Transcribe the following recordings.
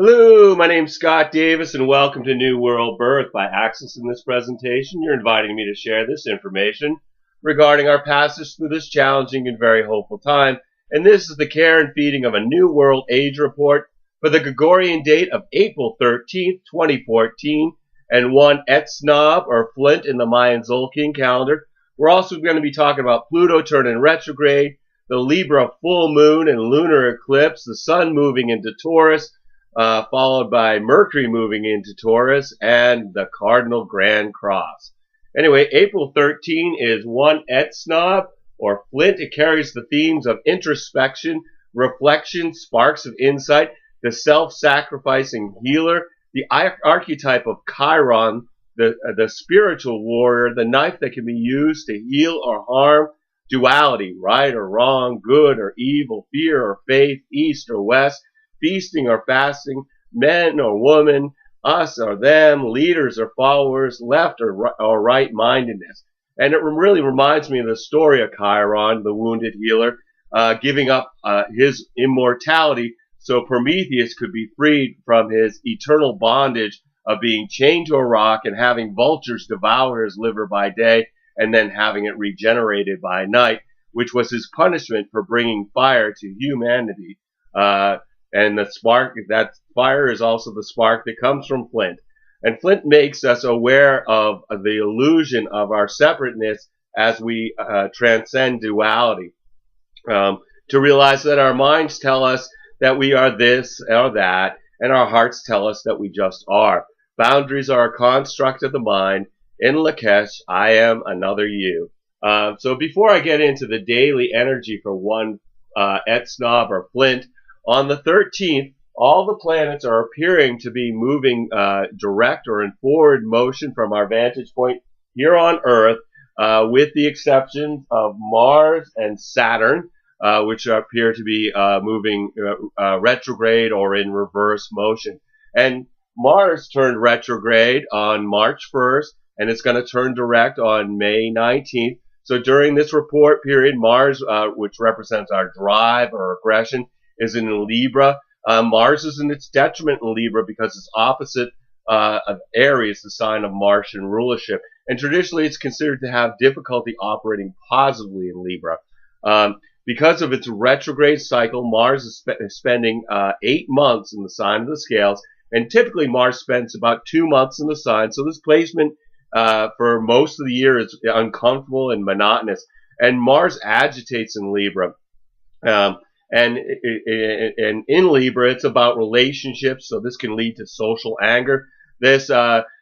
Hello, my name's Scott Davis, and welcome to New World Birth. By accessing this presentation, you're inviting me to share this information regarding our passage through this challenging and very hopeful time. And this is the care and feeding of a New World Age report for the Gregorian date of April 13th, 2014, and one etz-nob, or Flint, in the Mayan Tzolkin calendar. We're also going to be talking about Pluto turning retrograde, the Libra full moon and lunar eclipse, the sun moving into Taurus, followed by Mercury moving into Taurus, and the Cardinal Grand Cross. Anyway, April 13 is one etz-nob, or Flint. It carries the themes of introspection, reflection, sparks of insight, the self-sacrificing healer, the archetype of Chiron, the spiritual warrior, the knife that can be used to heal or harm, duality, right or wrong, good or evil, fear or faith, east or west, feasting or fasting, men or women, us or them, leaders or followers, left or right-mindedness. And it really reminds me of the story of Chiron, the wounded healer, giving up his immortality so Prometheus could be freed from his eternal bondage of being chained to a rock and having vultures devour his liver by day and then having it regenerated by night, which was his punishment for bringing fire to humanity. And the spark, that fire is also the spark that comes from Flint. And Flint makes us aware of the illusion of our separateness as we transcend duality. To realize that our minds tell us that we are this or that, and our hearts tell us that we just are. Boundaries are a construct of the mind. In Lakesh, I am another you. So before I get into the daily energy for one etz-nob, or Flint, on the 13th, all the planets are appearing to be moving direct or in forward motion from our vantage point here on Earth, with the exception of Mars and Saturn, which appear to be moving retrograde or in reverse motion. And Mars turned retrograde on March 1st, and it's going to turn direct on May 19th. So during this report period, Mars, which represents our drive or aggression, is in Libra. Mars is in its detriment in Libra because it's opposite of Aries, the sign of Martian rulership. And traditionally, it's considered to have difficulty operating positively in Libra. Because of its retrograde cycle, Mars is spending 8 months in the sign of the scales. And typically, Mars spends about 2 months in the sign. So this placement for most of the year is uncomfortable and monotonous. And Mars agitates in Libra. And in Libra, it's about relationships, so this can lead to social anger. This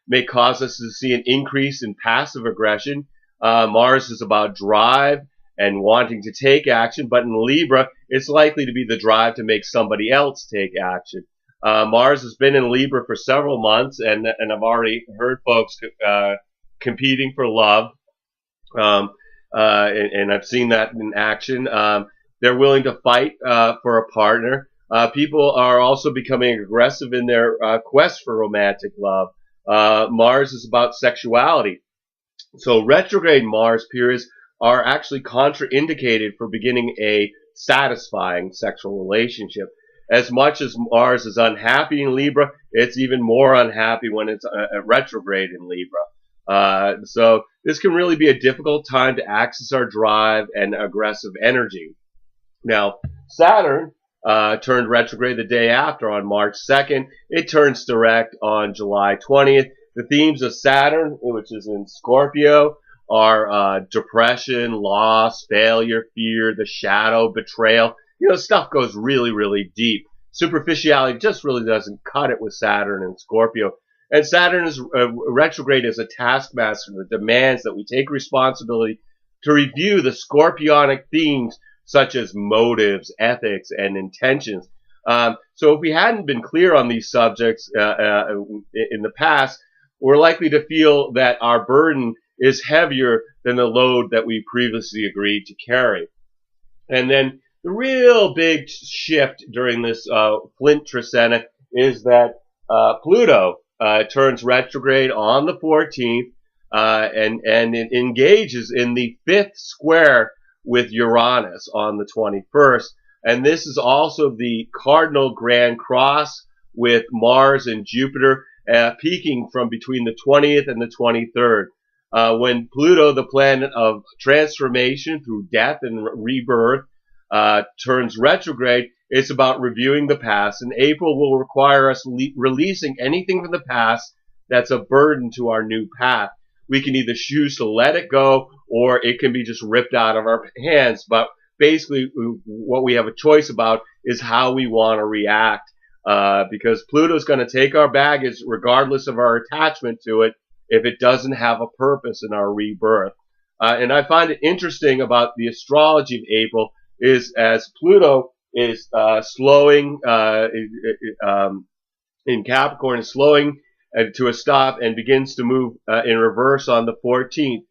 may cause us to see an increase in passive aggression. Mars is about drive and wanting to take action, but in Libra, it's likely to be the drive to make somebody else take action. Mars has been in Libra for several months, and I've already heard folks competing for love, and I've seen that in action. They're willing to fight for a partner. People are also becoming aggressive in their quest for romantic love. Mars is about sexuality. So retrograde Mars periods are actually contraindicated for beginning a satisfying sexual relationship. As much as Mars is unhappy in Libra, it's even more unhappy when it's retrograde in Libra. So this can really be a difficult time to access our drive and aggressive energy. Now, Saturn turned retrograde the day after on March 2nd. It turns direct on July 20th. The themes of Saturn, which is in Scorpio, are depression, loss, failure, fear, the shadow, betrayal. You know, stuff goes really, really deep. Superficiality just really doesn't cut it with Saturn and Scorpio. And Saturn is retrograde as a taskmaster that demands that we take responsibility to review the scorpionic themes such as motives, ethics, and intentions. So if we hadn't been clear on these subjects in the past, we're likely to feel that our burden is heavier than the load that we previously agreed to carry. And then the real big shift during this Flint Tzolkin is that Pluto turns retrograde on the 14th, and it engages in the 5th square with Uranus on the 21st. And this is also the Cardinal Grand Cross with Mars and Jupiter peaking from between the 20th and the 23rd. When Pluto, the planet of transformation through death and rebirth, turns retrograde, it's about reviewing the past, and April will require us releasing anything from the past that's a burden to our new path. We can either choose to let it go, or it can be just ripped out of our hands, but basically what we have a choice about is how we want to react, because Pluto's going to take our baggage regardless of our attachment to it if it doesn't have a purpose in our rebirth. And I find it interesting about the astrology of April is as Pluto is slowing in Capricorn, slowing to a stop and begins to move in reverse on the 14th.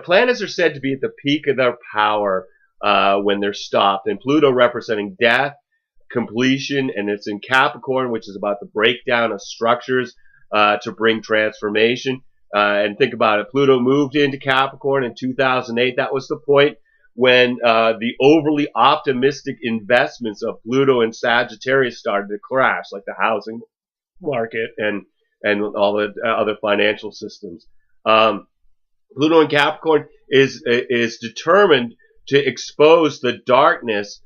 Planets are said to be at the peak of their power when they're stopped, and Pluto representing death, completion, and it's in Capricorn, which is about the breakdown of structures to bring transformation. And think about it, Pluto moved into Capricorn in 2008. That was the point when the overly optimistic investments of Pluto and Sagittarius started to crash, like the housing market and all the other financial systems. Pluto in Capricorn is determined to expose the darkness,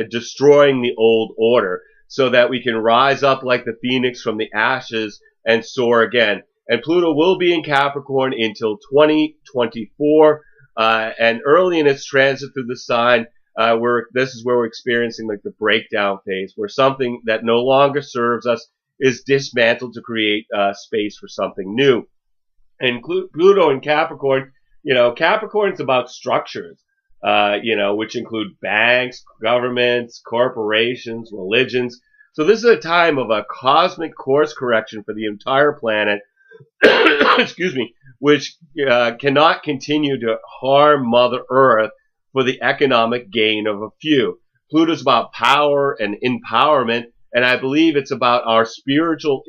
destroying the old order, so that we can rise up like the phoenix from the ashes and soar again. And Pluto will be in Capricorn until 2024, and early in its transit through the sign, this is where we're experiencing like the breakdown phase, where something that no longer serves us is dismantled to create space for something new. And Pluto in Capricorn, Capricorn's about structures, which include banks, governments, corporations, religions. So this is a time of a cosmic course correction for the entire planet, excuse me, which cannot continue to harm Mother Earth for the economic gain of a few. Pluto's about power and empowerment, and I believe it's about our spiritual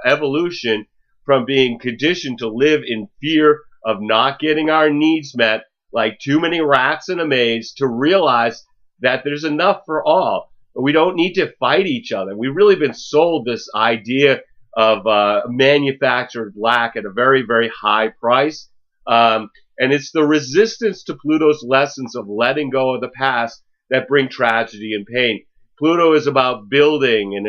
evolution from being conditioned to live in fear of not getting our needs met, like too many rats in a maze, to realize that there's enough for all. We don't need to fight each other. We've really been sold this idea of manufactured lack at a very, very high price. And it's the resistance to Pluto's lessons of letting go of the past that bring tragedy and pain. Pluto is about building, and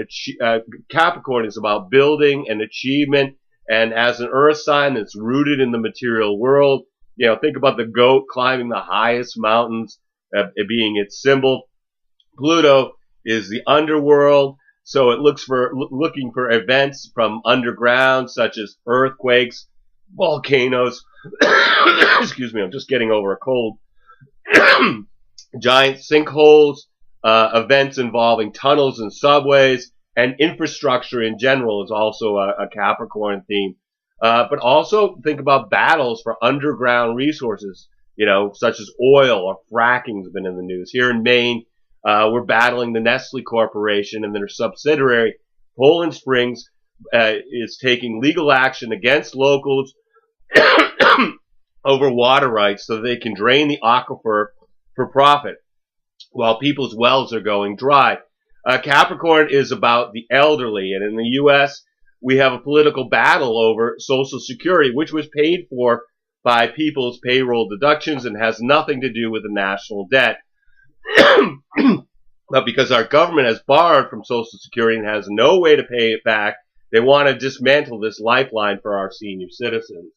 Capricorn is about building and achievement. And as an earth sign that's rooted in the material world, think about the goat climbing the highest mountains, being its symbol. Pluto is the underworld, so it looking for events from underground, such as earthquakes, volcanoes, excuse me, I'm just getting over a cold, giant sinkholes, events involving tunnels and subways, and infrastructure in general is also a Capricorn theme. But also think about battles for underground resources, such as oil or fracking has been in the news. Here in Maine, we're battling the Nestle Corporation and their subsidiary, Poland Springs, is taking legal action against locals over water rights so they can drain the aquifer for profit while people's wells are going dry. Capricorn is about the elderly, and in the U.S., we have a political battle over Social Security, which was paid for by people's payroll deductions and has nothing to do with the national debt. But because our government has borrowed from Social Security and has no way to pay it back, they want to dismantle this lifeline for our senior citizens.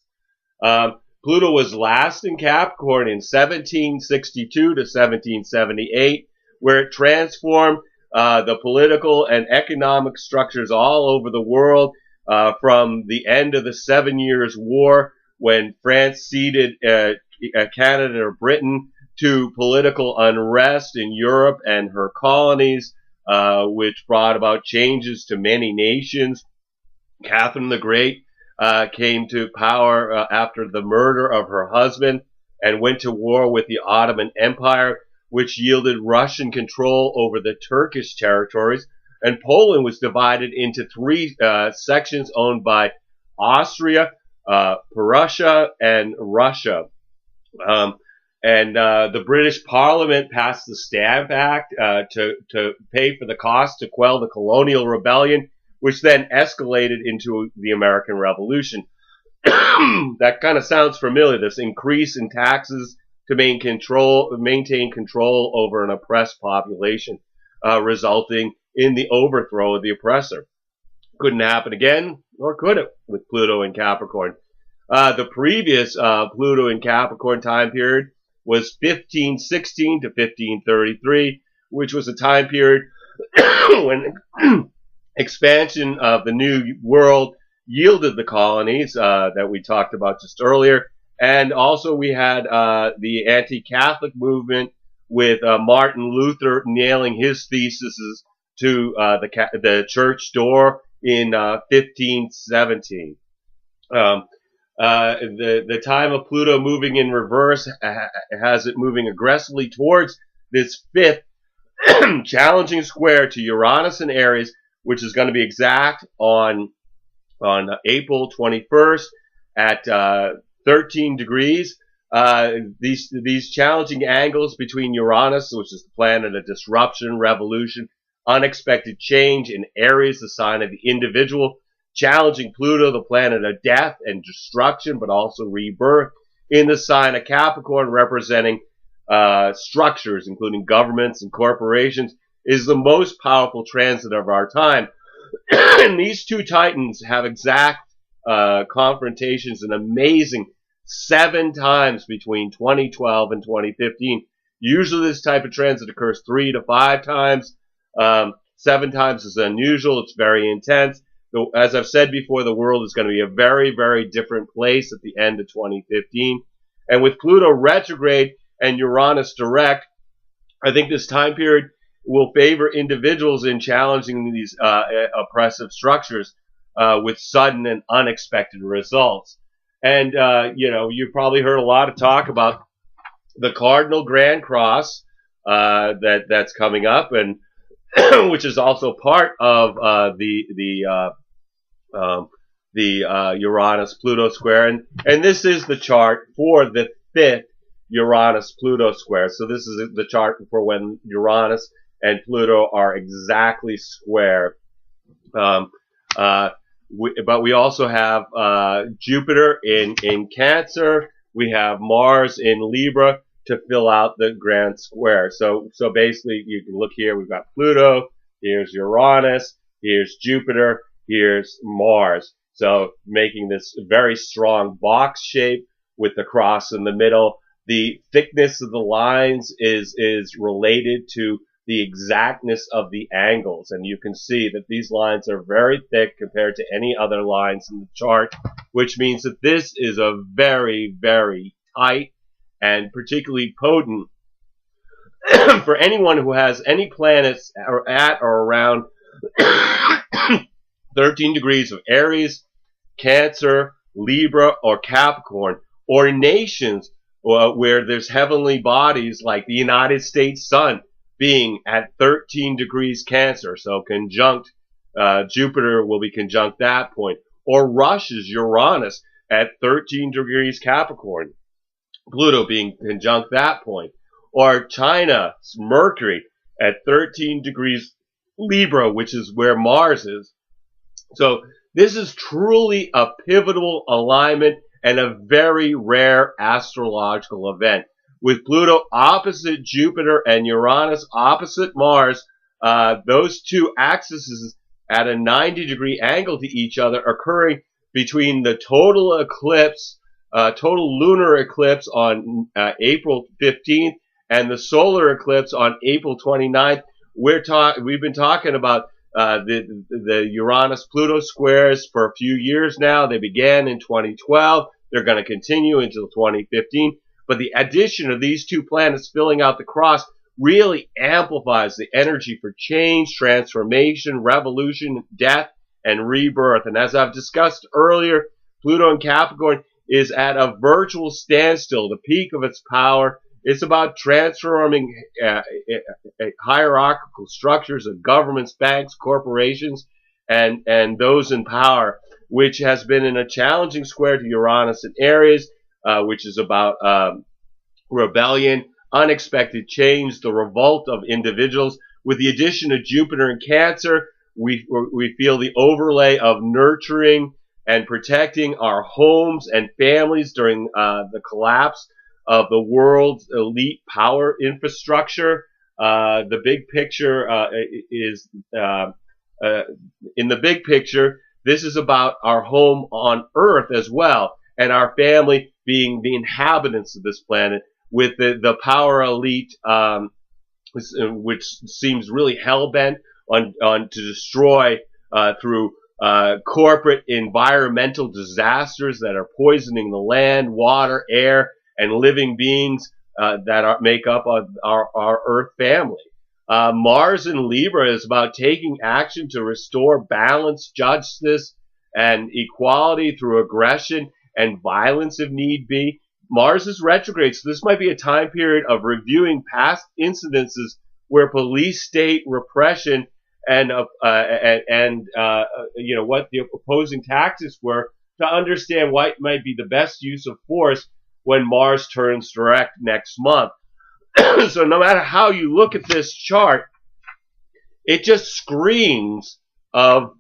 Pluto was last in Capricorn in 1762 to 1778, where it transformed the political and economic structures all over the world, from the end of the 7 Years' War, when France ceded Canada or Britain, to political unrest in Europe and her colonies, which brought about changes to many nations. Catherine the Great came to power after the murder of her husband and went to war with the Ottoman Empire, which yielded Russian control over the Turkish territories. And Poland was divided into three sections owned by Austria, Prussia, and Russia. And the British Parliament passed the Stamp Act to pay for the cost to quell the colonial rebellion, which then escalated into the American Revolution. That kind of sounds familiar, this increase in taxes to maintain control over an oppressed population, resulting in the overthrow of the oppressor. Couldn't happen again, nor could it, with Pluto in Capricorn. The previous Pluto in Capricorn time period was 1516 to 1533, which was a time period when expansion of the New World yielded the colonies that we talked about just earlier. And also we had the anti-Catholic movement with Martin Luther nailing his theses to the church door in 1517. The time of Pluto moving in reverse has it moving aggressively towards this fifth challenging square to Uranus and Aries, which is going to be exact on April 21st at 13 degrees. These challenging angles between Uranus, which is the planet of disruption, revolution, unexpected change, in Aries, the sign of the individual, challenging Pluto, the planet of death and destruction, but also rebirth, in the sign of Capricorn, representing structures, including governments and corporations, is the most powerful transit of our time. And these two titans have exact confrontations an amazing 7 times between 2012 and 2015. Usually this type of transit occurs 3 to 5 times. 7 times is unusual. It's very intense. So, as I've said before, the world is going to be a very, very different place at the end of 2015. And with Pluto retrograde and Uranus direct, I think this time period will favor individuals in challenging these oppressive structures with sudden and unexpected results. And, you've probably heard a lot of talk about the Cardinal Grand Cross that's coming up, and which is also part of the Uranus-Pluto square. And this is the chart for the 5th Uranus-Pluto square. So this is the chart for when Uranus and Pluto are exactly square. But we also have Jupiter in Cancer. We have Mars in Libra to fill out the grand square. So basically, you can look here. We've got Pluto. Here's Uranus. Here's Jupiter. Here's Mars. So making this very strong box shape with the cross in the middle. The thickness of the lines is related to the exactness of the angles. And you can see that these lines are very thick compared to any other lines in the chart, which means that this is a very, very tight and particularly potent for anyone who has any planets at or around 13 degrees of Aries, Cancer, Libra, or Capricorn, or nations where there's heavenly bodies like the United States Sun being at 13 degrees Cancer, so conjunct Jupiter will be conjunct that point, or Russia's Uranus at 13 degrees Capricorn, Pluto being conjunct that point, or China's Mercury at 13 degrees Libra, which is where Mars is. So this is truly a pivotal alignment and a very rare astrological event. With Pluto opposite Jupiter and Uranus opposite Mars, those two axes at a 90-degree angle to each other occurring between the total eclipse, total lunar eclipse on April 15th and the solar eclipse on April 29th. We've been talking about the Uranus-Pluto squares for a few years now. They began in 2012. They're going to continue until 2015. But the addition of these two planets filling out the cross really amplifies the energy for change, transformation, revolution, death, and rebirth. And as I've discussed earlier, Pluto in Capricorn is at a virtual standstill, the peak of its power. It's about transforming hierarchical structures of governments, banks, corporations, and those in power, which has been in a challenging square to Uranus and Aries, which is about rebellion, unexpected change, the revolt of individuals. With the addition of Jupiter in Cancer, we feel the overlay of nurturing and protecting our homes and families during the collapse of the world's elite power infrastructure. The big picture is in the big picture, this is about our home on Earth as well, and our family being the inhabitants of this planet, with the power elite, which seems really hell bent on to destroy through corporate environmental disasters that are poisoning the land, water, air, and living beings make up our Earth family. Mars in Libra is about taking action to restore balance, justice, and equality through aggression and violence if need be. Mars is retrograde, so this might be a time period of reviewing past incidences where police state repression and what the opposing tactics were, to understand what might be the best use of force when Mars turns direct next month. So no matter how you look at this chart, it just screams of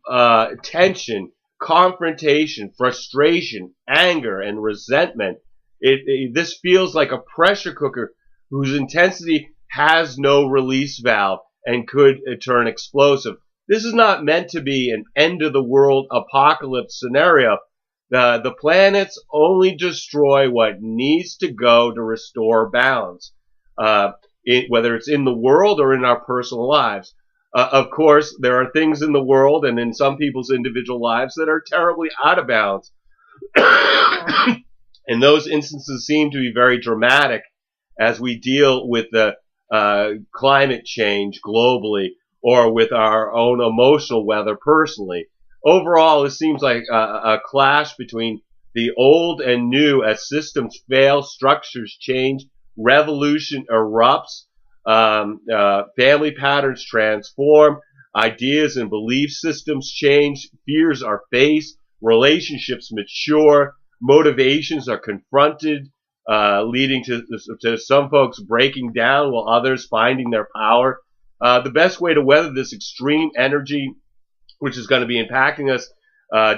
tension, confrontation, frustration, anger, and resentment. This feels like a pressure cooker whose intensity has no release valve and could turn explosive. This is not meant to be an end-of-the-world apocalypse scenario. The planets only destroy what needs to go to restore balance, whether it's in the world or in our personal lives. Of course, there are things in the world and in some people's individual lives that are terribly out of balance. And those instances seem to be very dramatic as we deal with the climate change globally, or with our own emotional weather personally. Overall, it seems like a clash between the old and new as systems fail, structures change, revolution erupts, family patterns transform, ideas and belief systems change, fears are faced, relationships mature, motivations are confronted, leading to some folks breaking down while others finding their power. The best way to weather this extreme energy, which is going to be impacting us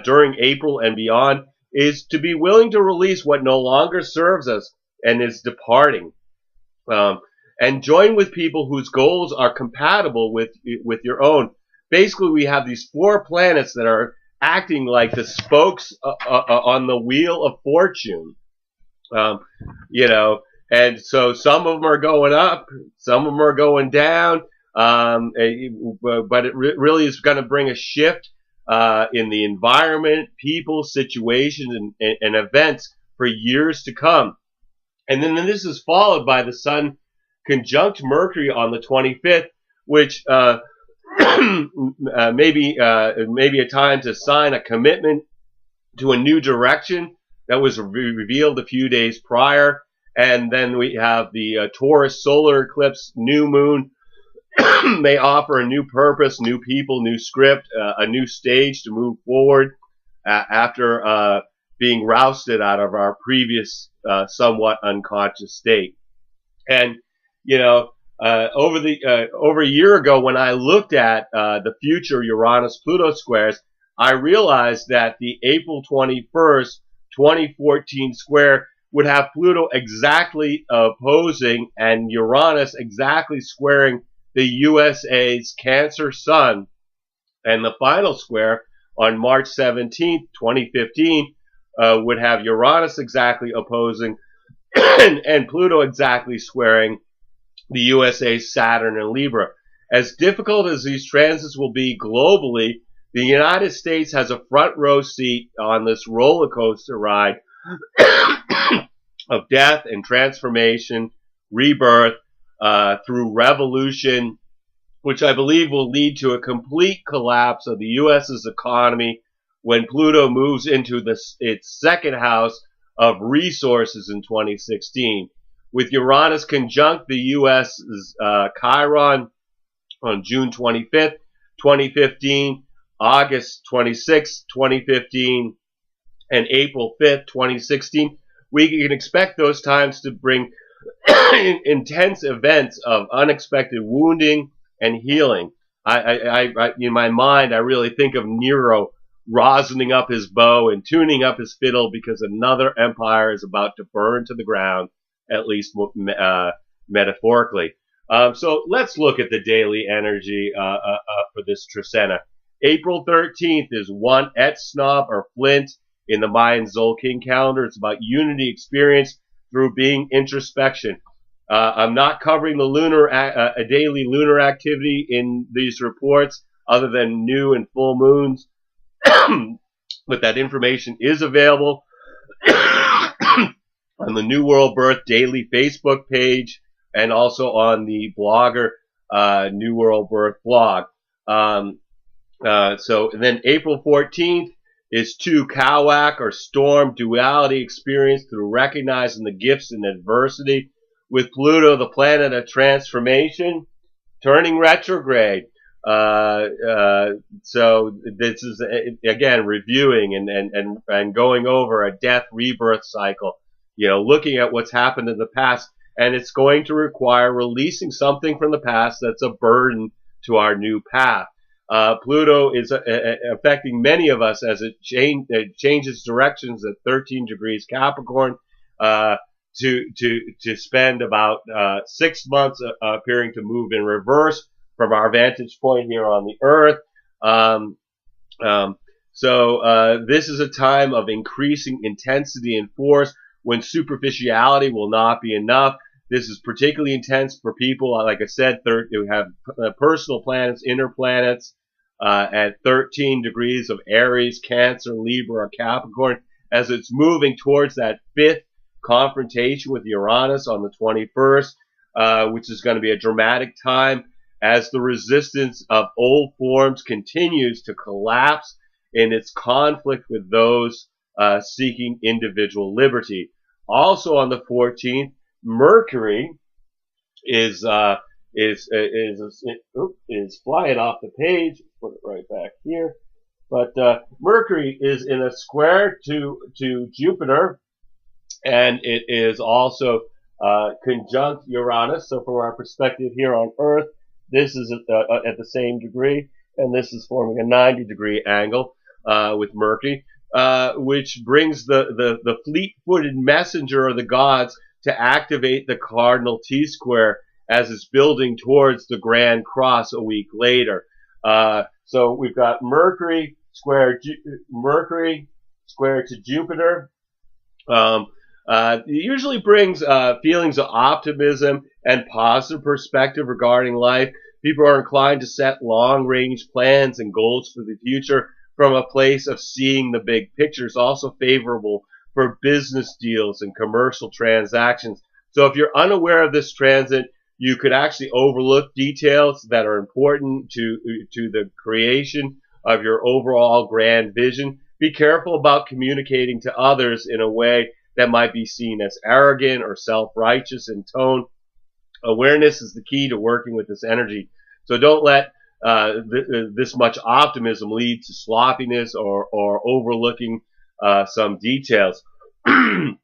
during April and beyond, is to be willing to release what no longer serves us and is departing. And join with people whose goals are compatible with your own. Basically, we have these 4 planets that are acting like the spokes on the wheel of fortune. And so some of them are going up, some of them are going down, but it really is going to bring a shift in the environment, people, situations, and events for years to come. And then this is followed by the Sun conjunct Mercury on the 25th, which maybe a time to sign a commitment to a new direction that was revealed a few days prior. And then we have the Taurus solar eclipse, new moon, may offer a new purpose, new people, new script, a new stage to move forward after being rousted out of our previous somewhat unconscious state. And over a year ago, when I looked at the future Uranus-Pluto squares, I realized that the April 21st, 2014 square would have Pluto exactly opposing and Uranus exactly squaring the USA's Cancer Sun. And the final square on March 17th, 2015, would have Uranus exactly opposing and Pluto exactly squaring the USA's Saturn and Libra. As difficult as these transits will be globally, the United States has a front row seat on this roller coaster ride of death and transformation, rebirth, through revolution, which I believe will lead to a complete collapse of the U.S.'s economy when Pluto moves into its second house of resources in 2016. With Uranus conjunct the U.S.'s Chiron on June 25th, 2015, August 26th, 2015, and April 5th, 2016, we can expect those times to bring intense events of unexpected wounding and healing. In my mind, I really think of Nero rosining up his bow and tuning up his fiddle because another empire is about to burn to the ground, at least metaphorically. So let's look at the daily energy for this Trecena. April 13th is one etz-nob or Flint in the Mayan Tzolkin calendar. It's about unity experience through being introspection. I'm not covering the lunar, a daily lunar activity in these reports other than new and full moons, but that information is available on the New World Birth Daily Facebook page and also on the blogger New World Birth blog. So then April 14th is two Kawak or storm duality experience through recognizing the gifts in adversity, with Pluto, the planet of transformation, turning retrograde. So this is again reviewing and going over a death rebirth cycle, looking at what's happened in the past, and it's going to require releasing something from the past that's a burden to our new path. Pluto is affecting many of us as it changes directions at 13 degrees Capricorn, to spend about 6 months appearing to move in reverse from our vantage point here on the Earth. So this is a time of increasing intensity and force when superficiality will not be enough. This is particularly intense for people, like I said, who have personal planets, inner planets, at 13 degrees of Aries, Cancer, Libra, or Capricorn, as it's moving towards that fifth confrontation with Uranus on the 21st, which is going to be a dramatic time as the resistance of old forms continues to collapse in its conflict with those seeking individual liberty. Also on the 14th, Mercury is flying off the page. Put it right back here. But Mercury is in a square to Jupiter, and it is also conjunct Uranus. So from our perspective here on Earth, this is at the same degree, and this is forming a 90-degree angle with Mercury, which brings the fleet-footed messenger of the gods to activate the cardinal T-square as it's building towards the Grand Cross a week later. So we've got Mercury square to Jupiter. It usually brings feelings of optimism and positive perspective regarding life. People are inclined to set long-range plans and goals for the future from a place of seeing the big picture. It's also favorable for business deals and commercial transactions. So if you're unaware of this transit, you could actually overlook details that are important to the creation of your overall grand vision. Be careful about communicating to others in a way that might be seen as arrogant or self-righteous in tone. Awareness is the key to working with this energy. So don't let this much optimism lead to sloppiness or overlooking some details. And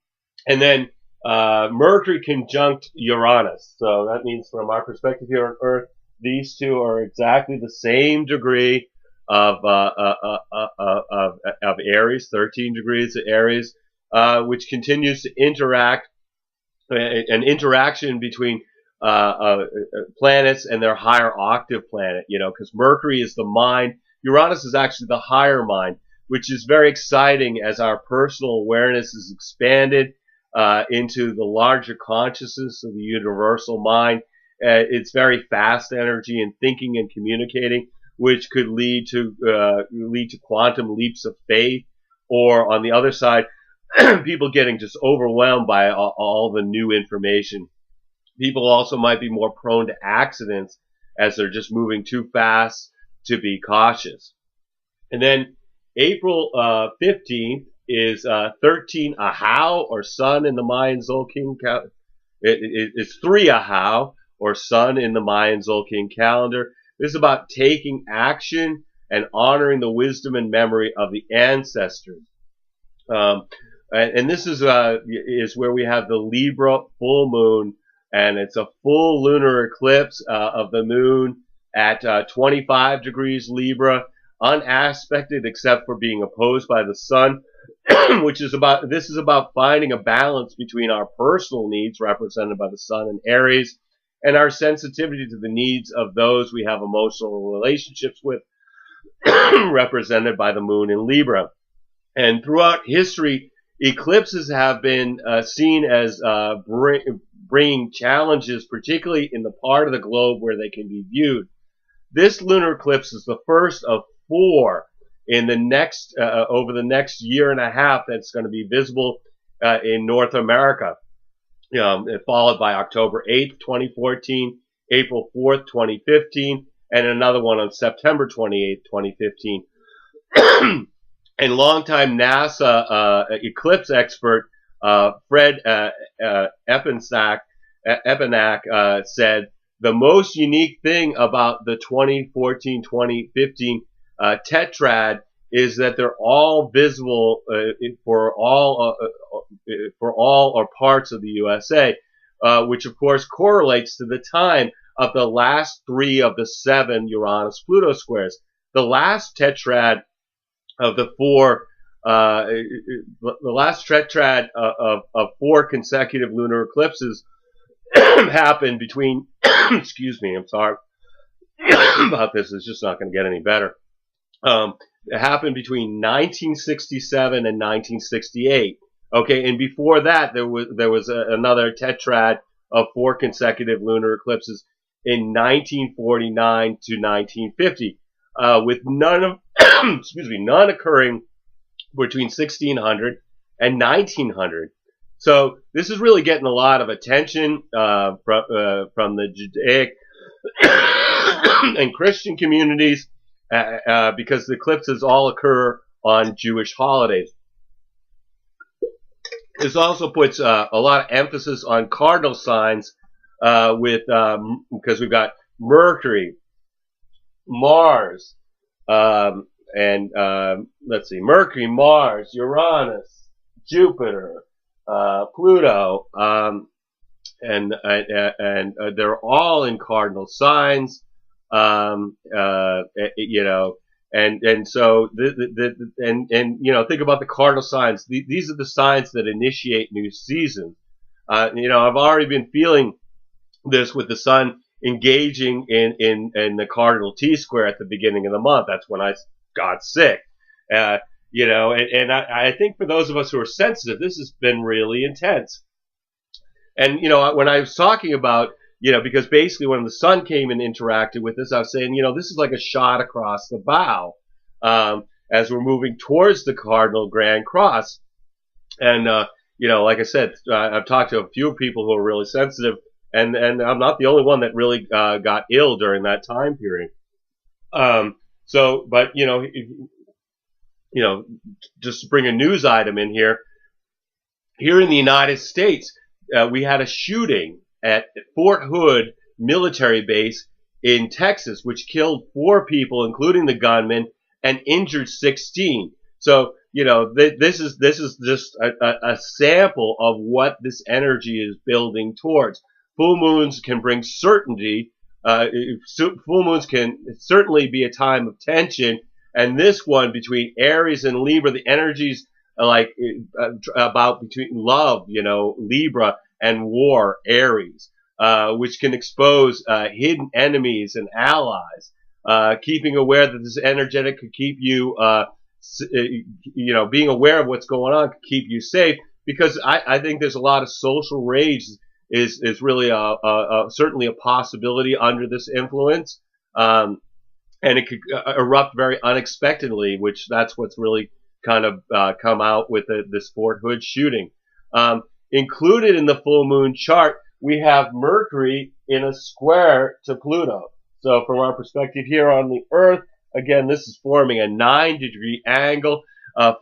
then Mercury conjunct Uranus. So that means from our perspective here on Earth, these two are exactly the same degree of Aries, 13 degrees of Aries, which continues to interact, an interaction between planets and their higher octave planet, because Mercury is the mind. Uranus is actually the higher mind, which is very exciting as our personal awareness is expanded into the larger consciousness of the universal mind. It's very fast energy in thinking and communicating, which could lead to quantum leaps of faith, or on the other side, people getting just overwhelmed by all the new information. People also might be more prone to accidents as they're just moving too fast to be cautious. And then April 15th is 13 Ahau, or Sun in the Mayan Tzolkin calendar. It's 3 Ahau, or Sun in the Mayan Tzolkin calendar. This is about taking action and honoring the wisdom and memory of the ancestors. and this is where we have the Libra full moon, and it's a full lunar eclipse of the moon at 25 degrees Libra, unaspected except for being opposed by the sun, this is about finding a balance between our personal needs, represented by the sun in Aries, and our sensitivity to the needs of those we have emotional relationships with, represented by the moon in Libra. And throughout history, eclipses have been seen as bringing challenges, particularly in the part of the globe where they can be viewed. This lunar eclipse is the first of 4 in the next over the next year and a half that's going to be visible in North America, followed by October 8th, 2014, April 4th, 2015, and another one on September 28th, 2015. And longtime NASA eclipse expert Fred Epenak said, the most unique thing about the 2014-2015 tetrad is that they're all visible for all or parts of the USA, which of course correlates to the time of the last 3 of the 7 Uranus-Pluto squares. The last tetrad of the 4, the last tetrad of 4 consecutive lunar eclipses happened between, excuse me, I'm sorry about this, it's just not going to get any better. It happened between 1967 and 1968. Okay, and before that, there was another tetrad of 4 consecutive lunar eclipses in 1949 to 1950, with none occurring between 1600 and 1900. So this is really getting a lot of attention from the Judaic and Christian communities because the eclipses all occur on Jewish holidays. This also puts a lot of emphasis on cardinal signs because we've got Mercury, Mars, and let's see, Mercury, Mars, Uranus, Jupiter, Pluto, and they're all in cardinal signs, and so think about the cardinal signs. These are the signs that initiate new seasons. I've already been feeling this with the sun engaging in the cardinal T-square at the beginning of the month. That's when I got sick. And I think for those of us who are sensitive, this has been really intense. And, when I was talking about, because basically when the sun came and interacted with us, I was saying, this is like a shot across the bow as we're moving towards the Cardinal Grand Cross. And, like I said, I've talked to a few people who are really sensitive, and I'm not the only one that really got ill during that time period. Just to bring a news item in here, in the United States, we had a shooting at Fort Hood military base in Texas, which killed 4 people, including the gunman, and injured 16. So, this is just a sample of what this energy is building towards. Full moons can bring certainty. Full moons can certainly be a time of tension. And this one between Aries and Libra, the energies about between love, Libra, and war, Aries, which can expose hidden enemies and allies. Keeping aware that this energetic could keep you, being aware of what's going on could keep you safe, because I think there's a lot of social rage is really certainly a possibility under this influence. And it could erupt very unexpectedly, which that's what's really kind of come out with this Fort Hood shooting. Included in the full moon chart, we have Mercury in a square to Pluto. So from our perspective here on the Earth, again, this is forming a 9-degree angle.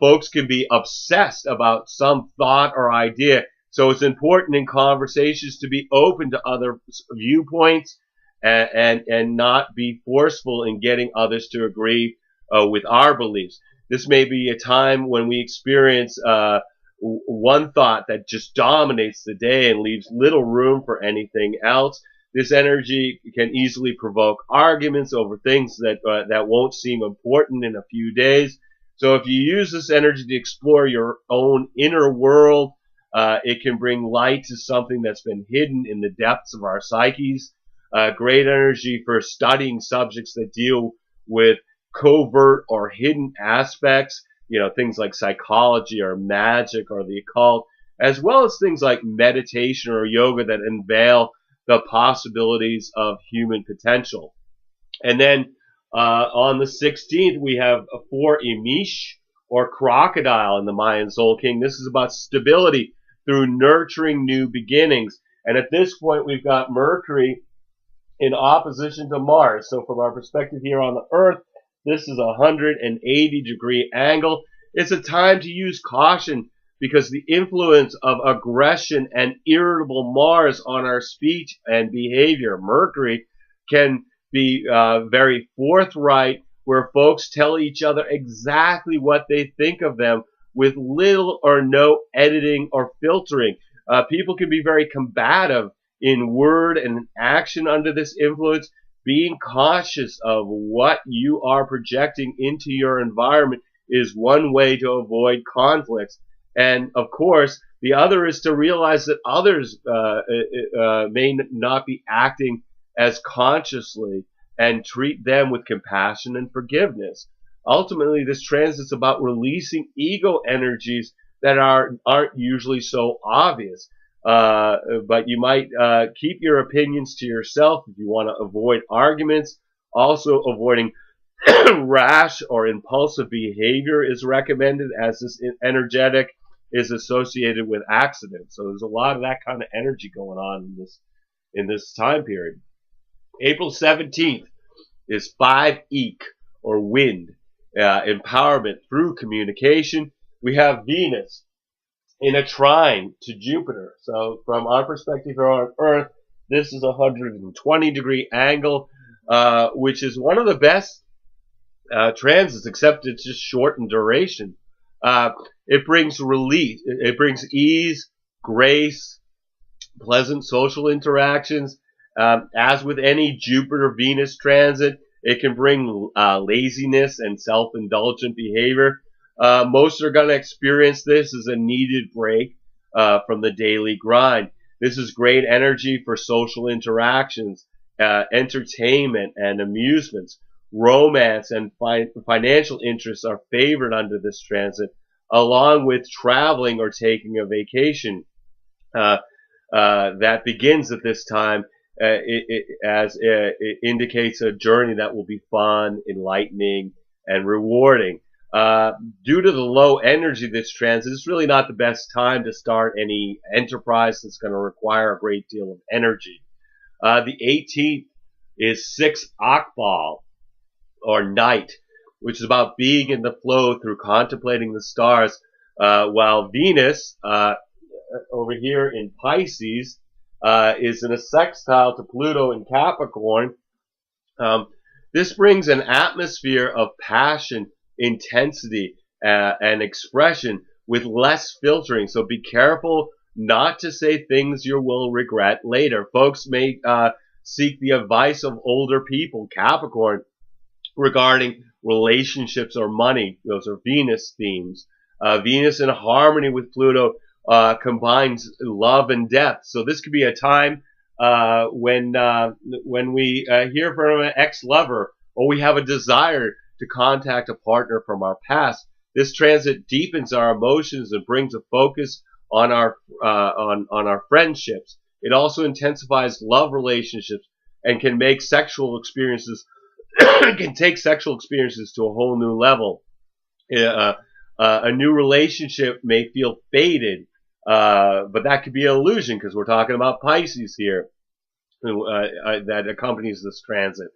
Folks can be obsessed about some thought or idea. So it's important in conversations to be open to other viewpoints and not be forceful in getting others to agree with our beliefs. This may be a time when we experience one thought that just dominates the day and leaves little room for anything else. This energy can easily provoke arguments over things that won't seem important in a few days. So if you use this energy to explore your own inner world, it can bring light to something that's been hidden in the depths of our psyches. Great energy for studying subjects that deal with covert or hidden aspects, things like psychology or magic or the occult, as well as things like meditation or yoga that unveil the possibilities of human potential. And then on the 16th, we have for Emish, or crocodile in the Mayan Soul King. This is about stability through nurturing new beginnings. And at this point, we've got Mercury in opposition to Mars. So from our perspective here on the Earth, this is a 180-degree angle. It's a time to use caution because the influence of aggression and irritable Mars on our speech and behavior, Mercury, can be very forthright, where folks tell each other exactly what they think of them with little or no editing or filtering. People can be very combative in word and action under this influence. Being cautious of what you are projecting into your environment is one way to avoid conflicts. And of course, the other is to realize that others may not be acting as consciously, and treat them with compassion and forgiveness. Ultimately, this transit's about releasing ego energies that aren't usually so obvious. But you might keep your opinions to yourself if you want to avoid arguments. Also, avoiding rash or impulsive behavior is recommended, as this energetic is associated with accidents. So there's a lot of that kind of energy going on in this time period. April 17th is 5 Eek, or wind, empowerment through communication. We have Venus in a trine to Jupiter. So from our perspective here on Earth, this is a 120-degree angle, which is one of the best transits, except it's just short in duration. It brings relief. It brings ease, grace, pleasant social interactions. As with any Jupiter-Venus transit, it can bring laziness and self-indulgent behavior. Most are going to experience this as a needed break from the daily grind. This is great energy for social interactions, entertainment and amusements. Romance and financial interests are favored under this transit, along with traveling or taking a vacation that begins at this time. It indicates a journey that will be fun, enlightening, and rewarding. Due to the low energy of this transit, it's really not the best time to start any enterprise that's going to require a great deal of energy. The 18th is 6 Akbal, or night, which is about being in the flow through contemplating the stars, while Venus, over here in Pisces, is in a sextile to Pluto in Capricorn. This brings an atmosphere of passion, intensity, and expression with less filtering. So be careful not to say things you will regret later. Folks may seek the advice of older people, Capricorn, regarding relationships or money. Those are Venus themes. Venus in harmony with Pluto combines love and death. So this could be a time when we hear from an ex-lover, or we have a desire to contact a partner from our past. This transit deepens our emotions and brings a focus on our friendships. It also intensifies love relationships and can make sexual experiences can take sexual experiences to a whole new level. A new relationship may feel faded, but that could be an illusion because we're talking about Pisces here that accompanies this transit.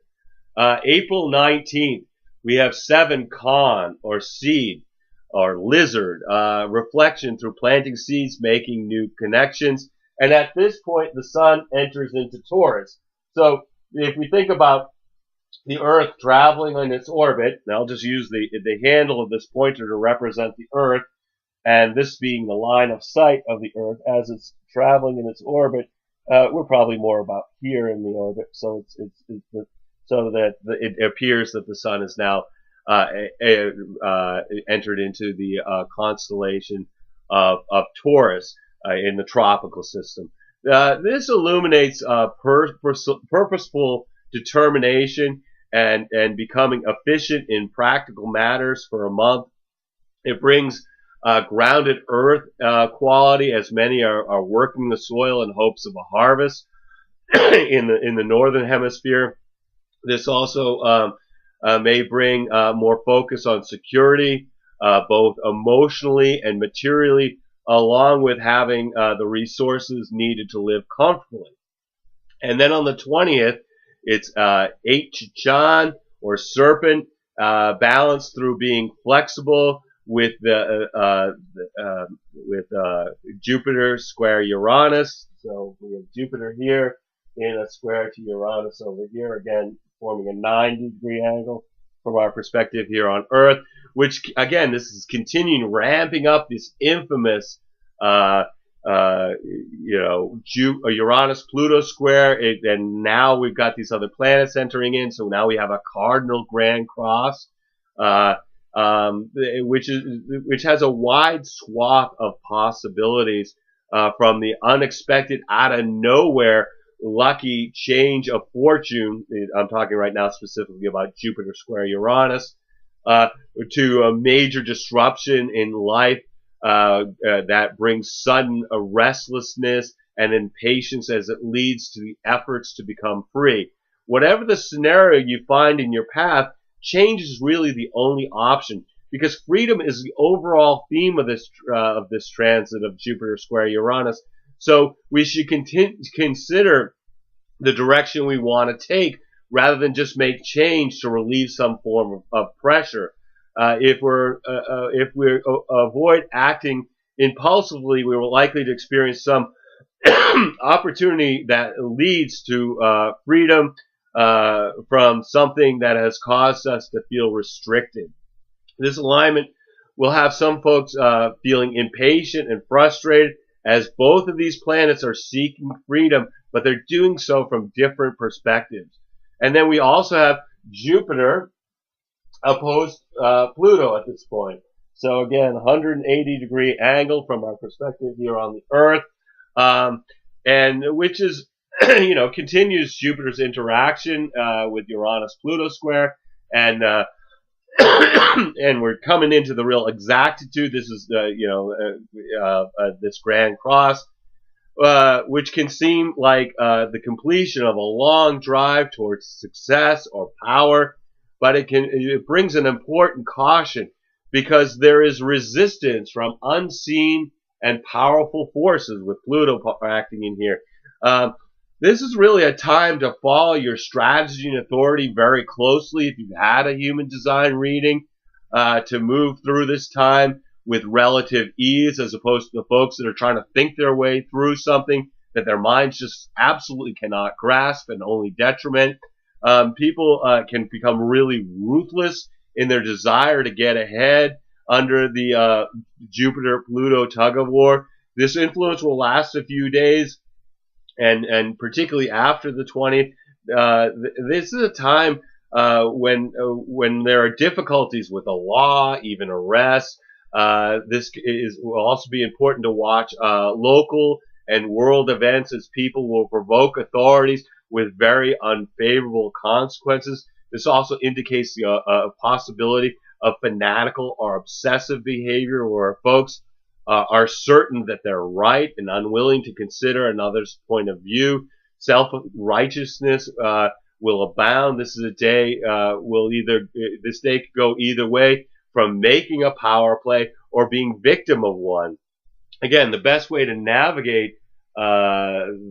April 19th, we have 7 Con, or seed, or lizard, reflection through planting seeds, making new connections. And at this point, the sun enters into Taurus. So if we think about the Earth traveling on its orbit, and I'll just use the handle of this pointer to represent the Earth, and this being the line of sight of the Earth as it's traveling in its orbit, we're probably more about here in the orbit, so it appears that the sun is now entered into the constellation of Taurus in the tropical system. This illuminates purposeful determination and becoming efficient in practical matters for a month. It brings grounded earth quality, as many are working the soil in hopes of a harvest in the northern hemisphere. This also may bring more focus on security, both emotionally and materially, along with having the resources needed to live comfortably. And then on the 20th, it's Chan, or serpent, balanced through being flexible with Jupiter square Uranus. So we have Jupiter here in a square to Uranus over here, again forming a 90-degree angle from our perspective here on Earth, which again, this is continuing ramping up this infamous Uranus Pluto square, and now we've got these other planets entering in, so now we have a Cardinal Grand Cross, which has a wide swath of possibilities, from the unexpected, out of nowhere, lucky change of fortune. I'm talking right now specifically about Jupiter square Uranus, to a major disruption in life that brings sudden restlessness and impatience as it leads to the efforts to become free. Whatever the scenario you find in your path, change is really the only option, because freedom is the overall theme of this transit of Jupiter square Uranus. So we should consider the direction we want to take, rather than just make change to relieve some form of pressure. If we avoid acting impulsively, we are likely to experience some opportunity that leads to freedom from something that has caused us to feel restricted. This alignment will have some folks feeling impatient and frustrated, as both of these planets are seeking freedom, but they're doing so from different perspectives. And then we also have Jupiter opposed Pluto at this point. So again, 180-degree angle from our perspective here on the Earth, and which is, continues Jupiter's interaction with Uranus-Pluto square, and and we're coming into the real exactitude. This is this Grand Cross, which can seem like the completion of a long drive towards success or power, but it brings an important caution, because there is resistance from unseen and powerful forces with Pluto acting in here. This is really a time to follow your strategy and authority very closely if you've had a human design reading, to move through this time with relative ease, as opposed to the folks that are trying to think their way through something that their minds just absolutely cannot grasp, and only detriment. People can become really ruthless in their desire to get ahead under the Jupiter-Pluto tug-of-war. This influence will last a few days, and particularly after the 20th. This is a time when there are difficulties with the law, even arrests. This will also be important to watch local and world events, as people will provoke authorities with very unfavorable consequences. This also indicates the possibility of fanatical or obsessive behavior, where folks are certain that they're right and unwilling to consider another's point of view. Self-righteousness will abound. This is a day this day could go either way, from making a power play or being victim of one. Again, the best way to navigate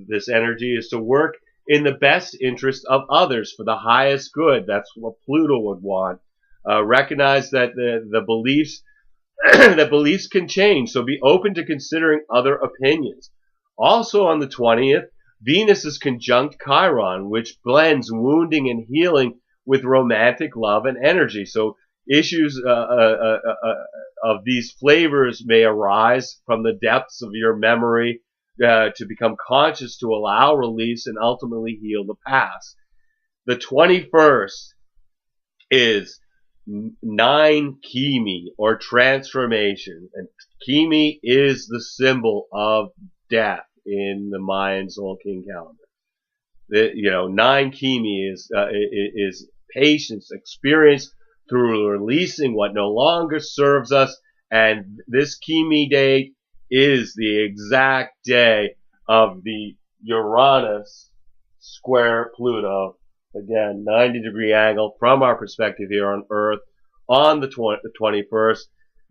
this energy is to work in the best interest of others for the highest good. That's what Pluto would want. Recognize that the beliefs that beliefs can change, so be open to considering other opinions. Also on the 20th, Venus is conjunct Chiron, which blends wounding and healing with romantic love and energy. So Issues of these flavors may arise from the depths of your memory to become conscious, to allow release and ultimately heal the past. The 21st is 9 Kimi, or transformation, and Kimi is the symbol of death in the Mayan Tzolkin calendar. 9 Kimi is patience, experience through releasing what no longer serves us, and this Kimi day is the exact day of the Uranus square Pluto. Again, 90-degree angle from our perspective here on Earth on the 21st.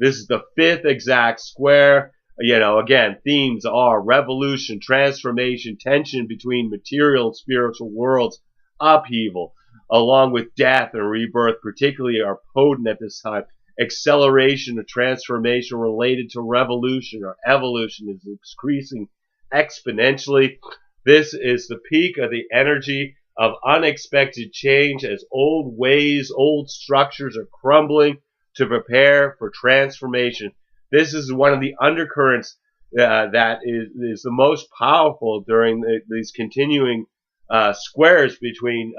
This is the 5th exact square. Again, themes are revolution, transformation, tension between material and spiritual worlds, upheaval, along with death and rebirth, particularly are potent at this time. Acceleration of transformation related to revolution or evolution is increasing exponentially. This is the peak of the energy of unexpected change as old ways, old structures are crumbling to prepare for transformation. This is one of the undercurrents that is the most powerful during these continuing squares between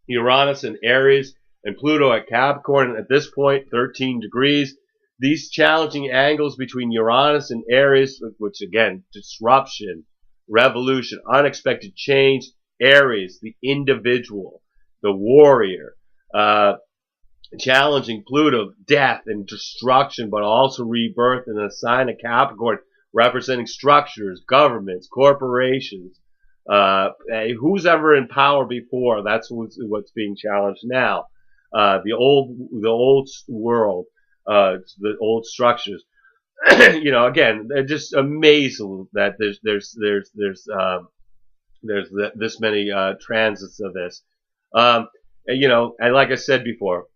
Uranus and Aries and Pluto at Capricorn. At this point, 13 degrees. These challenging angles between Uranus and Aries, which again, disruption, revolution, unexpected change. Aries, the individual, the warrior, challenging Pluto, death and destruction, but also rebirth, and a sign of Capricorn representing structures, governments, corporations, who's ever in power before. That's what's being challenged now. The old world, the old structures. Again, they're just amazing that there's this many transits of this. And like I said before,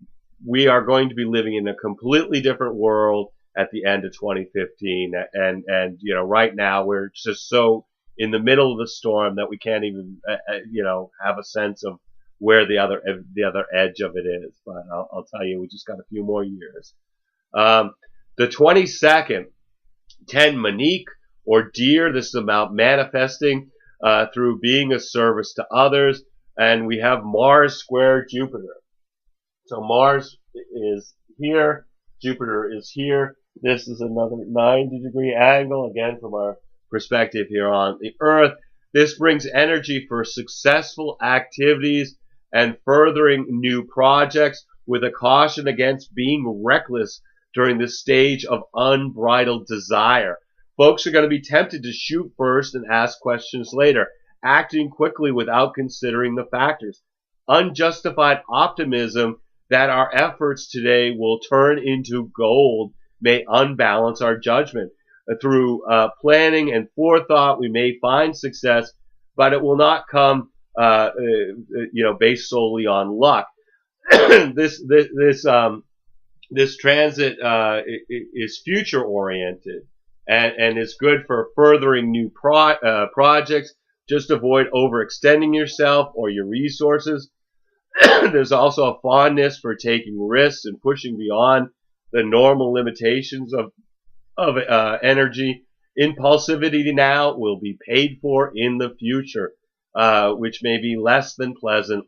we are going to be living in a completely different world at the end of 2015. And right now we're just so in the middle of the storm that we can't even, have a sense of where the other edge of it is. But I'll tell you, we just got a few more years. The 22nd, 10 Manique, or deer. This is about manifesting through being of service to others. And we have Mars square Jupiter. So Mars is here, Jupiter is here. This is another 90-degree angle, again from our perspective here on the Earth. This brings energy for successful activities and furthering new projects, with a caution against being reckless during this stage of unbridled desire. Folks are going to be tempted to shoot first and ask questions later, acting quickly without considering the factors. Unjustified optimism that our efforts today will turn into gold may unbalance our judgment. Through planning and forethought, we may find success, but it will not come, based solely on luck. This transit is future oriented and is good for furthering new projects. Just avoid overextending yourself or your resources. There's also a fondness for taking risks and pushing beyond the normal limitations of energy. Impulsivity now will be paid for in the future, which may be less than pleasant,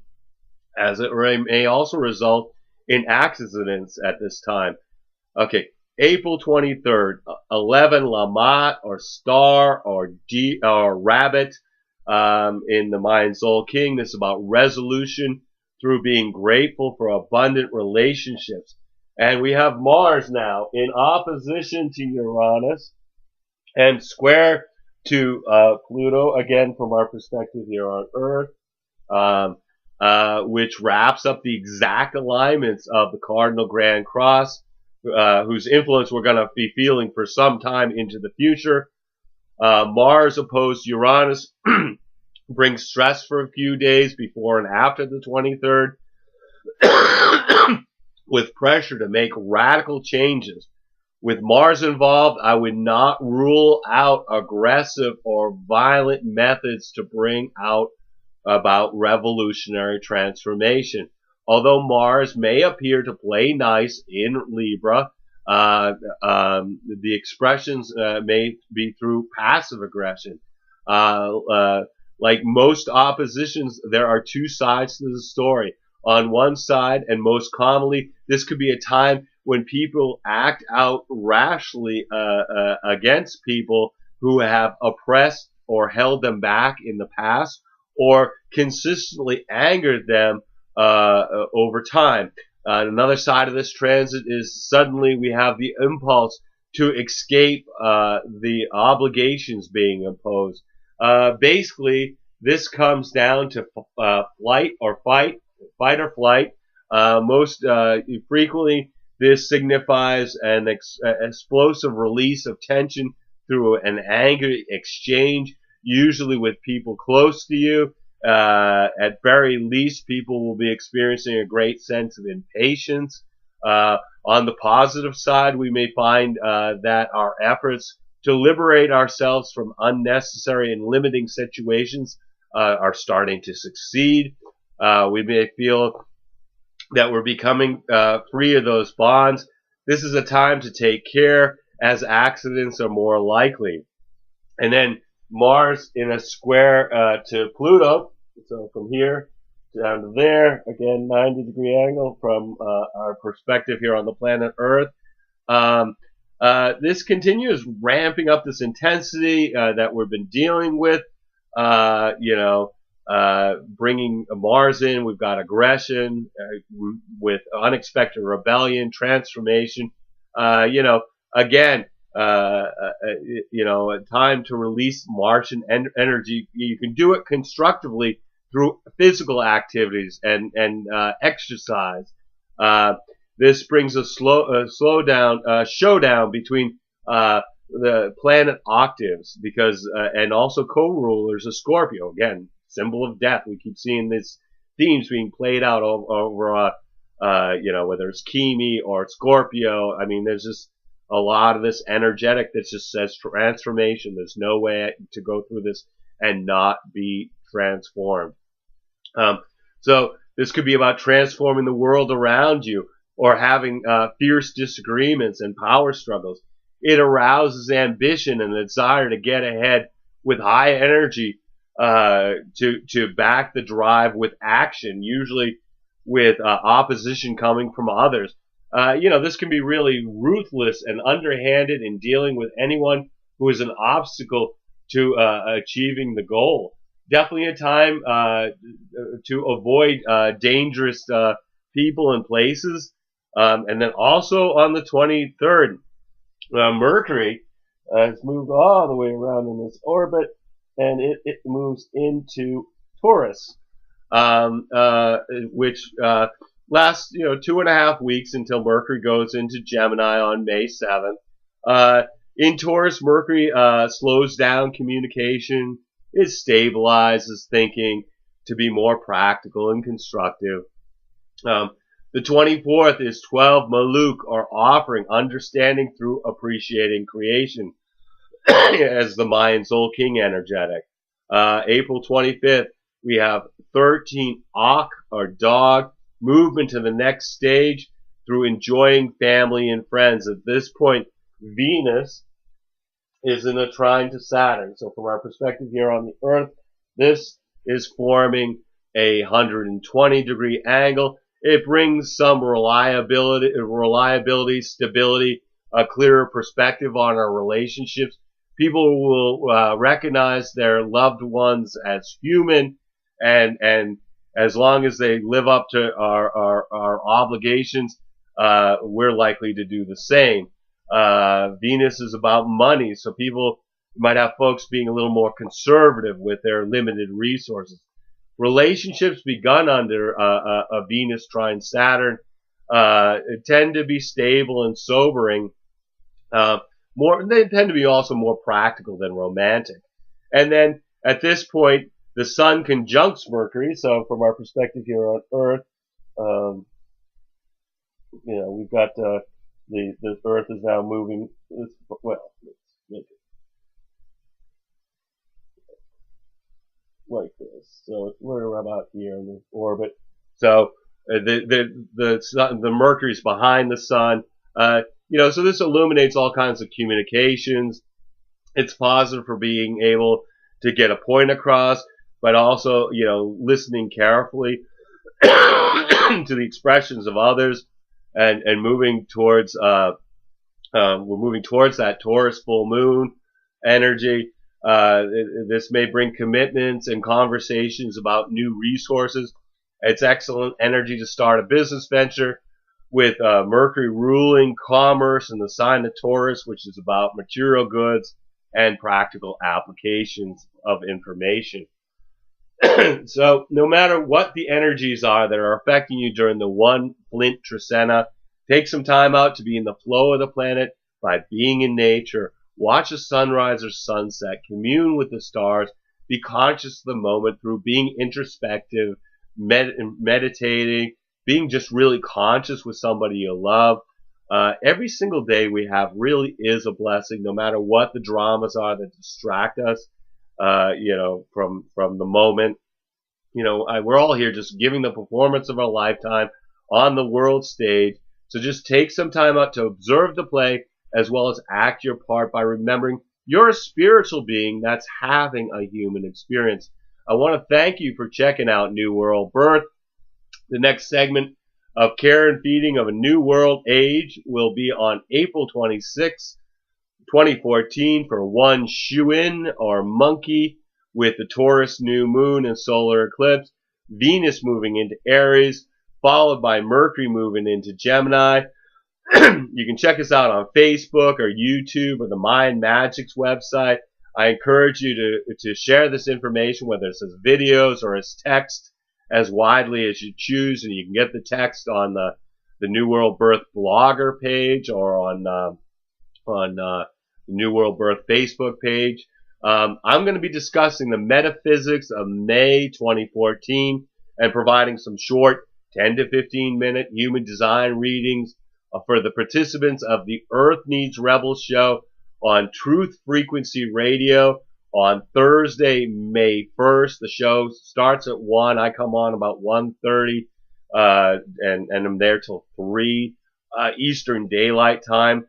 as it may also result in accidents at this time. Okay, April 23rd, 11 Lamat, or star, or rabbit, in the Mayan Tzolkin. This is about resolution through being grateful for abundant relationships. And we have Mars now in opposition to Uranus and square to Pluto, again from our perspective here on Earth, which wraps up the exact alignments of the Cardinal Grand Cross, whose influence we're going to be feeling for some time into the future. Mars opposed Uranus brings stress for a few days before and after the 23rd, with pressure to make radical changes. With Mars involved, I would not rule out aggressive or violent methods to bring about revolutionary transformation. Although Mars may appear to play nice in Libra, the expressions may be through passive aggression. Uh, uh, like most oppositions, there are two sides to the story. On one side, and most commonly, this could be a time when people act out rashly against people who have oppressed or held them back in the past, or consistently angered them over time. Another side of this transit is suddenly we have the impulse to escape the obligations being imposed. Basically, this comes down to flight or fight, fight or flight. Most frequently, this signifies an explosive release of tension through an angry exchange, usually with people close to you. At very least, people will be experiencing a great sense of impatience. On the positive side, we may find that our efforts to liberate ourselves from unnecessary and limiting situations are starting to succeed. We may feel that we're becoming free of those bonds. This is a time to take care, as accidents are more likely. And then Mars in a square to Pluto. So from here down to there, again, 90-degree angle from our perspective here on the planet Earth. This continues ramping up this intensity that we've been dealing with. Bringing Mars in, we've got aggression with unexpected rebellion, transformation. Again, a time to release Martian energy. You can do it constructively through physical activities and exercise. This brings a showdown between the planet octaves, because and also co-rulers of Scorpio. Again, symbol of death. We keep seeing these themes being played out over whether it's Kimi or Scorpio. I mean, there's just a lot of this energetic that just says transformation. There's no way to go through this and not be transformed. So this could be about transforming the world around you, or having fierce disagreements and power struggles. It arouses ambition and a desire to get ahead with high energy, to back the drive with action, usually with opposition coming from others. This can be really ruthless and underhanded in dealing with anyone who is an obstacle to achieving the goal. Definitely a time to avoid dangerous people and places. And then also on the 23rd, Mercury has moved all the way around in this orbit, and it moves into Taurus, which lasts 2.5 weeks until Mercury goes into Gemini on May 7th. In Taurus, Mercury slows down communication. It stabilizes thinking to be more practical and constructive. The 24th is 12 Maluk, or offering, understanding through appreciating creation, as the Mayan Soul King energetic. April 25th, we have 13 Ak, or dog, movement to the next stage through enjoying family and friends. At this point, Venus is in a trine to Saturn. So from our perspective here on the Earth, this is forming a 120-degree angle. It brings some reliability, stability, a clearer perspective on our relationships. People will recognize their loved ones as human, and as long as they live up to our obligations, we're likely to do the same. Venus is about money, so people might have folks being a little more conservative with their limited resources. Relationships begun under a Venus trine Saturn tend to be stable and sobering. They tend to be also more practical than romantic. And then at this point, the Sun conjuncts Mercury. So from our perspective here on Earth, we've got the Earth is now moving. Well, let's make it like this. So we're about here in the orbit. So The Mercury's behind the sun. So this illuminates all kinds of communications. It's positive for being able to get a point across, but also, listening carefully to the expressions of others, and moving towards we're moving towards that Taurus full moon energy. This may bring commitments and conversations about new resources. It's excellent energy to start a business venture with Mercury ruling commerce in the sign of Taurus, which is about material goods and practical applications of information. So no matter what the energies are that are affecting you during the one Flint Tzolkin, take some time out to be in the flow of the planet by being in nature. Watch a sunrise or sunset. Commune with the stars. Be conscious of the moment through being introspective, meditating, being just really conscious with somebody you love. Every single day we have really is a blessing, no matter what the dramas are that distract us, from the moment. We're all here just giving the performance of our lifetime on the world stage. So just take some time out to observe the play as well as act your part by remembering you're a spiritual being that's having a human experience. I want to thank you for checking out New World Birth. The next segment of Care and Feeding of a New World Age will be on April 26, 2014 for one Shuin or monkey with the Taurus new moon and solar eclipse, Venus moving into Aries, followed by Mercury moving into Gemini. You can check us out on Facebook or YouTube or the Mind Magics website. I encourage you to share this information, whether it's as videos or as text, as widely as you choose. And you can get the text on the New World Birth blogger page or on the New World Birth Facebook page. I'm going to be discussing the metaphysics of May 2014 and providing some short 10 to 15 minute human design readings for the participants of the Earth Needs Rebels show on Truth Frequency Radio on Thursday, May 1st. The show starts at 1. I come on about 1:30, and I'm there till 3 Eastern Daylight Time.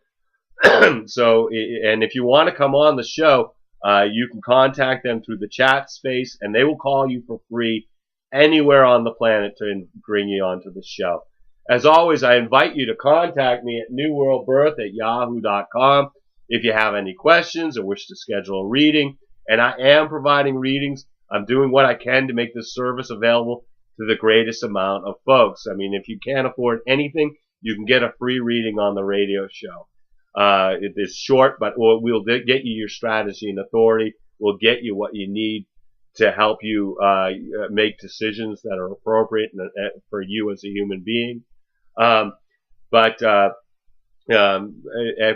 So, and if you want to come on the show, you can contact them through the chat space, and they will call you for free anywhere on the planet to bring you onto the show. As always, I invite you to contact me at newworldbirth@yahoo.com if you have any questions or wish to schedule a reading. And I am providing readings. I'm doing what I can to make this service available to the greatest amount of folks. I mean, if you can't afford anything, you can get a free reading on the radio show. It is short, but we'll get you your strategy and authority. We'll get you what you need to help you make decisions that are appropriate for you as a human being. But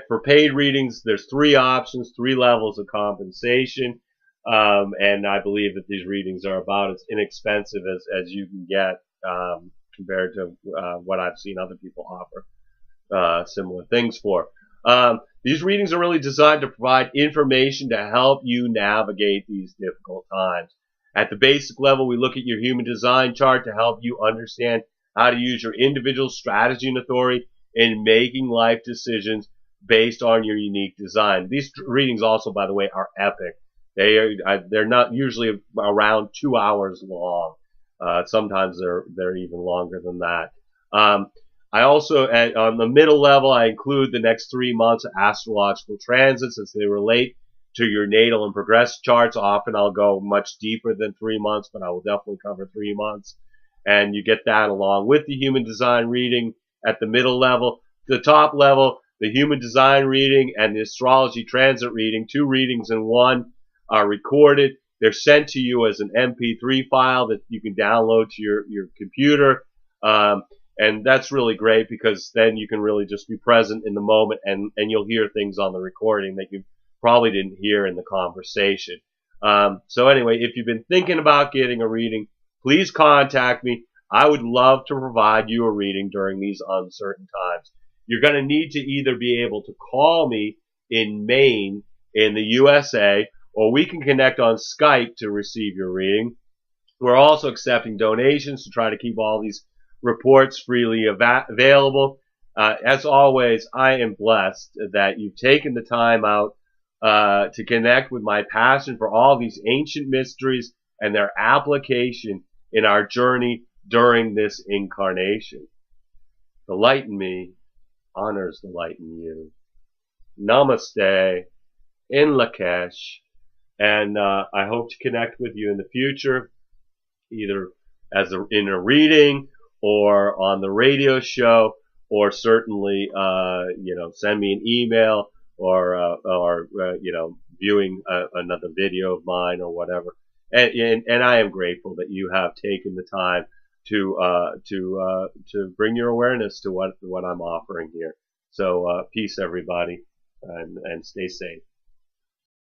for paid readings, there's 3 options, 3 levels of compensation. And I believe that these readings are about as inexpensive as you can get compared to what I've seen other people offer similar things for. These readings are really designed to provide information to help you navigate these difficult times. At the basic level, we look at your human design chart to help you understand how to use your individual strategy and authority in making life decisions based on your unique design. These readings also, by the way, are epic. They're not usually around 2 hours long. Sometimes they're even longer than that. I also, on the middle level, I include the next 3 months of astrological transits as they relate to your natal and progress charts. Often I'll go much deeper than 3 months, but I will definitely cover 3 months. And you get that along with the human design reading at the middle level. The top level, the human design reading and the astrology transit reading, 2 readings in one, are recorded. They're sent to you as an MP3 file that you can download to your computer. And that's really great because then you can really just be present in the moment and you'll hear things on the recording that you probably didn't hear in the conversation. So anyway, if you've been thinking about getting a reading, please contact me. I would love to provide you a reading during these uncertain times. You're going to need to either be able to call me in Maine in the USA, or we can connect on Skype to receive your reading. We're also accepting donations to try to keep all these reports freely available. As always, I am blessed that you've taken the time out to connect with my passion for all these ancient mysteries and their application in our journey during this incarnation. The light in me honors the light in you. Namaste, in Lakesh, and I hope to connect with you in the future, either in a reading or on the radio show, or certainly, send me an email or viewing another video of mine or whatever. And I am grateful that you have taken the time to bring your awareness to what I'm offering here. So peace, everybody, and stay safe.